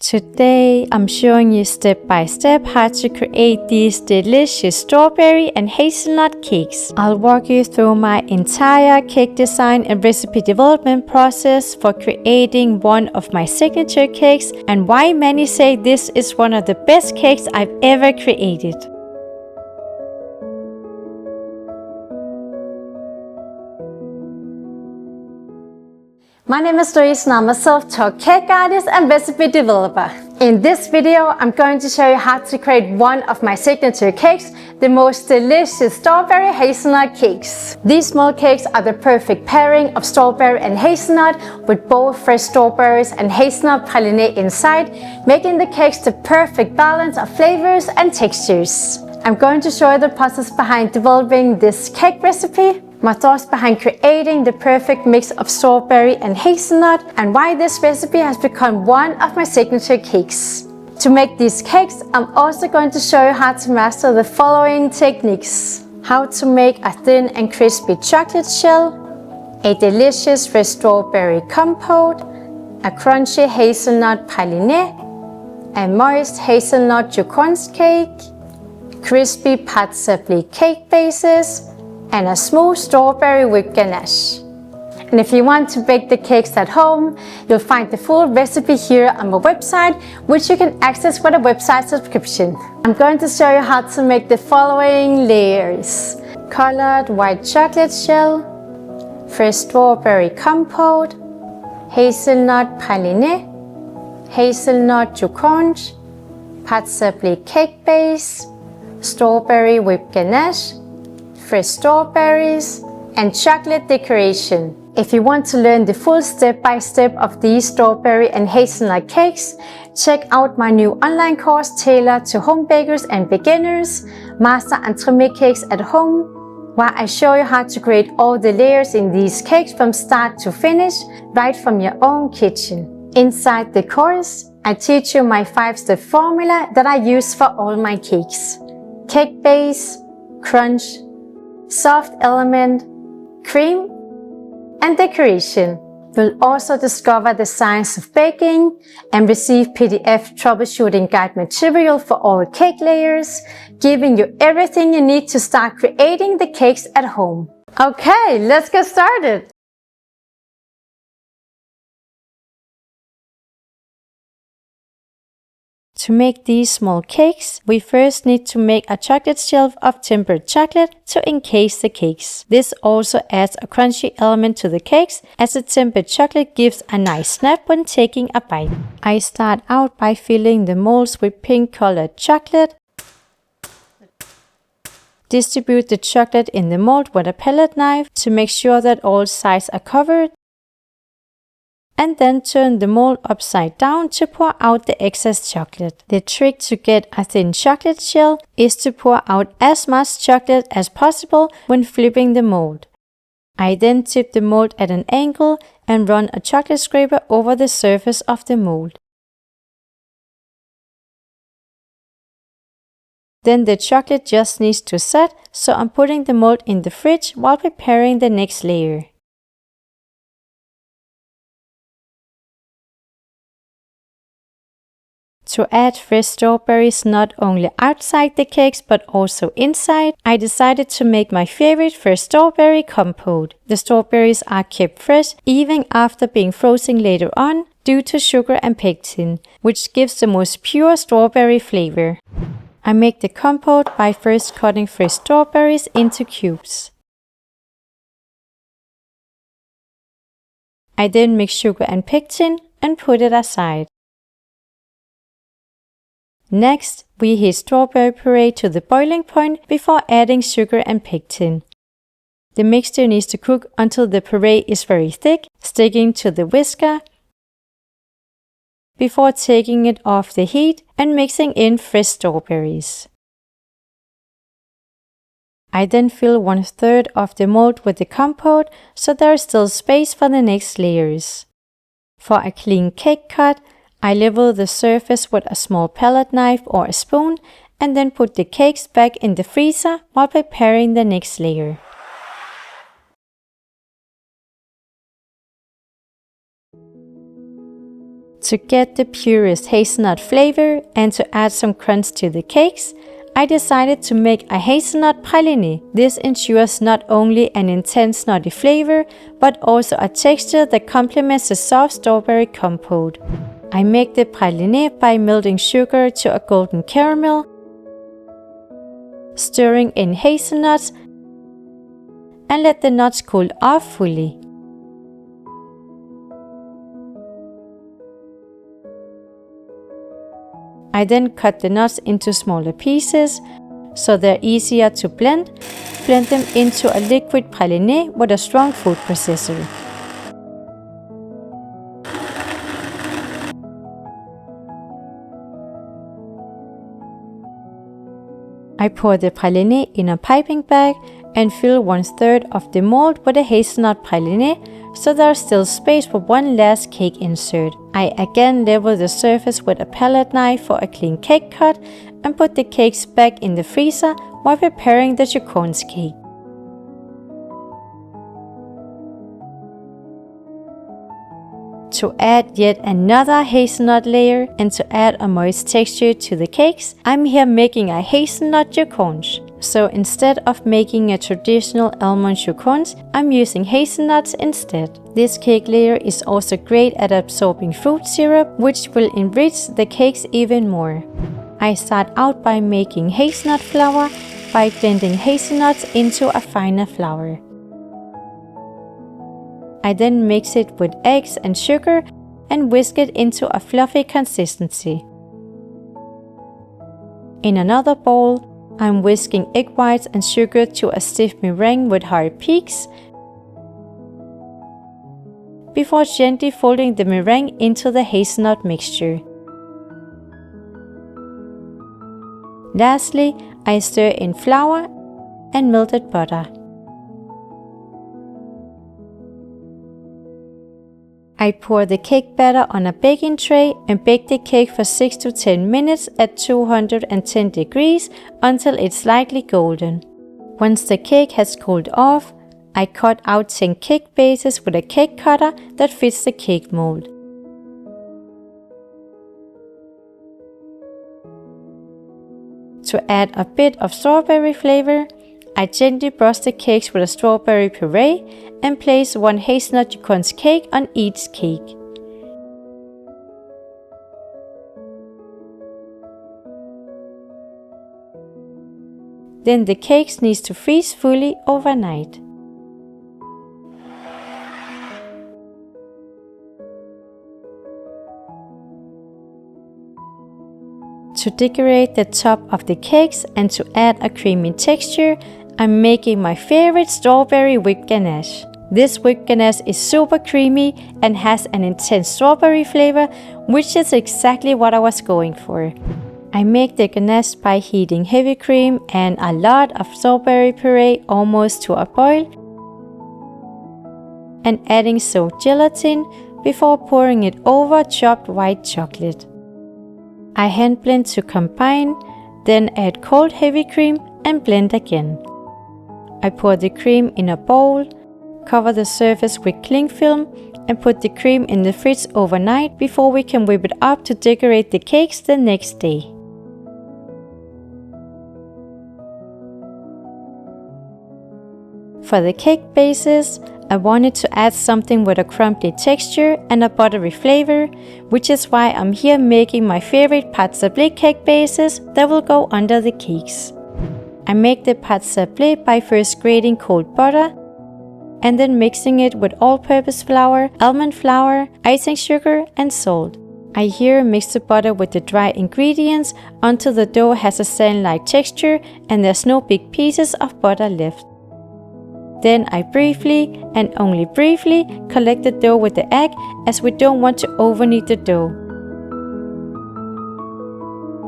Today I'm showing you step by step how to create these delicious strawberry and hazelnut cakes. I'll walk you through my entire cake design and recipe development process for creating one of my signature cakes and why many say this is one of the best cakes I've ever created. My name is Louise and I'm a self-taught cake artist and recipe developer. In this video, I'm going to show you how to create one of my signature cakes, the most delicious strawberry hazelnut cakes. These small cakes are the perfect pairing of strawberry and hazelnut with both fresh strawberries and hazelnut praline inside, making the cakes the perfect balance of flavors and textures. I'm going to show you the process behind developing this cake recipe, my thoughts behind creating the perfect mix of strawberry and hazelnut, and why this recipe has become one of my signature cakes. To make these cakes, I'm also going to show you how to master the following techniques. How to make a thin and crispy chocolate shell, a delicious fresh strawberry compote, a crunchy hazelnut praline, a moist hazelnut Joconde cake, crispy Pâté Sablée cake bases, and a smooth strawberry with ganache. And if you want to bake the cakes at home, you'll find the full recipe here on my website, which you can access with a website subscription. I'm going to show you how to make the following layers: colored white chocolate shell, fresh strawberry compote, hazelnut praline, hazelnut Joconde, Pâté Sablée cake base, strawberry with ganache, fresh strawberries, and chocolate decoration. If you want to learn the full step-by-step of these strawberry and hazelnut cakes, check out my new online course tailored to home bakers and beginners, Master Entremet Cakes at Home, where I show you how to create all the layers in these cakes from start to finish, right from your own kitchen. Inside the course, I teach you my 5-step formula that I use for all my cakes: cake base, crunch, soft element, cream, and decoration. You'll also discover the science of baking and receive PDF troubleshooting guide material for all cake layers, giving you everything you need to start creating the cakes at home. Okay, let's get started! To make these small cakes, we first need to make a chocolate shelf of tempered chocolate to encase the cakes. This also adds a crunchy element to the cakes, as the tempered chocolate gives a nice snap when taking a bite. I start out by filling the molds with pink colored chocolate. Distribute the chocolate in the mold with a palette knife to make sure that all sides are covered, and then turn the mold upside down to pour out the excess chocolate. The trick to get a thin chocolate shell is to pour out as much chocolate as possible when flipping the mold. I then tip the mold at an angle and run a chocolate scraper over the surface of the mold. Then the chocolate just needs to set, so I'm putting the mold in the fridge while preparing the next layer. To add fresh strawberries not only outside the cakes but also inside, I decided to make my favorite fresh strawberry compote. The strawberries are kept fresh even after being frozen later on due to sugar and pectin, which gives the most pure strawberry flavor. I make the compote by first cutting fresh strawberries into cubes. I then mix sugar and pectin and put it aside. Next, we heat strawberry puree to the boiling point before adding sugar and pectin. The mixture needs to cook until the puree is very thick, sticking to the whisker, before taking it off the heat and mixing in fresh strawberries. I then fill 1/3 of the mold with the compote so there is still space for the next layers. For a clean cake cut, I level the surface with a small palette knife or a spoon and then put the cakes back in the freezer while preparing the next layer. To get the purest hazelnut flavor and to add some crunch to the cakes, I decided to make a hazelnut praliné. This ensures not only an intense nutty flavor, but also a texture that complements the soft strawberry compote. I make the praliné by melting sugar to a golden caramel, stirring in hazelnuts, and let the nuts cool off fully. I then cut the nuts into smaller pieces, so they're easier to blend. Blend them into a liquid praliné with a strong food processor. I pour the praliné in a piping bag and fill 1/3 of the mold with a hazelnut praliné, so there is still space for one last cake insert. I again level the surface with a palette knife for a clean cake cut and put the cakes back in the freezer while preparing the Joconde cake. To add yet another hazelnut layer and to add a moist texture to the cakes, I'm here making a Hazelnut Joconde. So instead of making a traditional almond Joconde, I'm using hazelnuts instead. This cake layer is also great at absorbing fruit syrup, which will enrich the cakes even more. I start out by making hazelnut flour by blending hazelnuts into a finer flour. I then mix it with eggs and sugar and whisk it into a fluffy consistency. In another bowl, I'm whisking egg whites and sugar to a stiff meringue with hard peaks before gently folding the meringue into the hazelnut mixture. Lastly, I stir in flour and melted butter. I pour the cake batter on a baking tray and bake the cake for 6 to 10 minutes at 210 degrees until it's slightly golden. Once the cake has cooled off, I cut out 10 cake bases with a cake cutter that fits the cake mold. To add a bit of strawberry flavor, I gently brush the cakes with a strawberry puree and place 1 Hazelnut Joconde cake on each cake. Then the cakes need to freeze fully overnight. To decorate the top of the cakes and to add a creamy texture, I'm making my favorite strawberry whipped ganache. This whipped ganache is super creamy and has an intense strawberry flavor, which is exactly what I was going for. I make the ganache by heating heavy cream and a lot of strawberry puree almost to a boil and adding soaked gelatin before pouring it over chopped white chocolate. I hand blend to combine, then add cold heavy cream and blend again. I pour the cream in a bowl, cover the surface with cling film and put the cream in the fridge overnight before we can whip it up to decorate the cakes the next day. For the cake bases, I wanted to add something with a crumbly texture and a buttery flavor, which is why I'm here making my favorite pâte sablée cake bases that will go under the cakes. I make the pâte sablée by first grating cold butter and then mixing it with all-purpose flour, almond flour, icing sugar and salt. I here mix the butter with the dry ingredients until the dough has a sand-like texture and there's no big pieces of butter left. Then I briefly, and only briefly, collect the dough with the egg as we don't want to overknead the dough.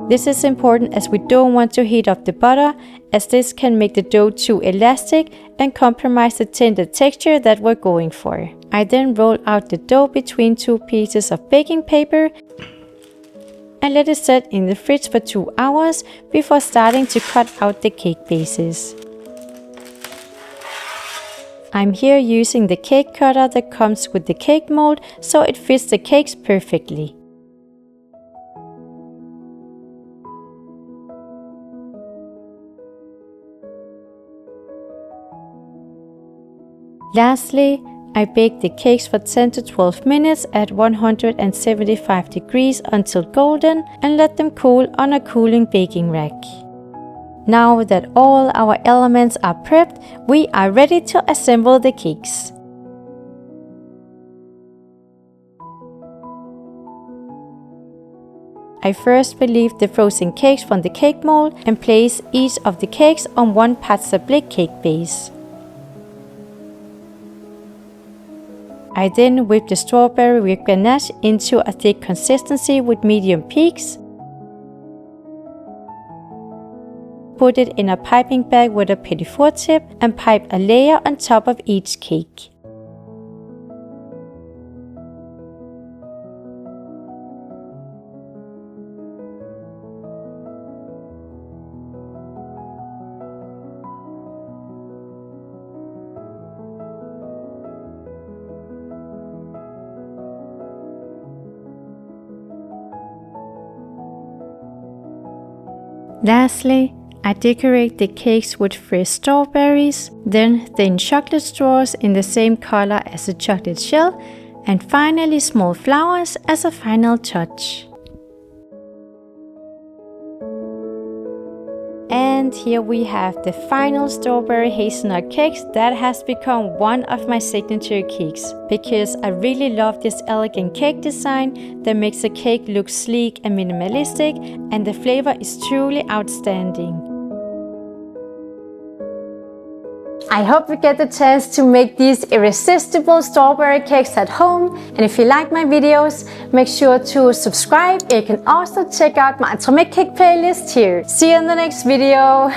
This is important as we don't want to heat up the butter, as this can make the dough too elastic and compromise the tender texture that we're going for. I then roll out the dough between 2 pieces of baking paper and let it set in the fridge for 2 hours before starting to cut out the cake bases. I'm here using the cake cutter that comes with the cake mold so it fits the cakes perfectly. Lastly, I bake the cakes for 10 to 12 minutes at 175 degrees until golden and let them cool on a cooling baking rack. Now that all our elements are prepped, we are ready to assemble the cakes. I first relieve the frozen cakes from the cake mold and place each of the cakes on one part Sablée cake base. I then whip the strawberry with ganache into a thick consistency with medium peaks. Put it in a piping bag with a petit four tip and pipe a layer on top of each cake. Lastly, I decorate the cakes with fresh strawberries, then thin chocolate straws in the same color as the chocolate shell, and finally small flowers as a final touch. And here we have the final strawberry hazelnut cakes that has become one of my signature cakes, because I really love this elegant cake design that makes the cake look sleek and minimalistic, and the flavor is truly outstanding. I hope you get the chance to make these irresistible strawberry cakes at home, and if you like my videos, make sure to subscribe. You can also check out my atomic cake playlist here. See you in the next video.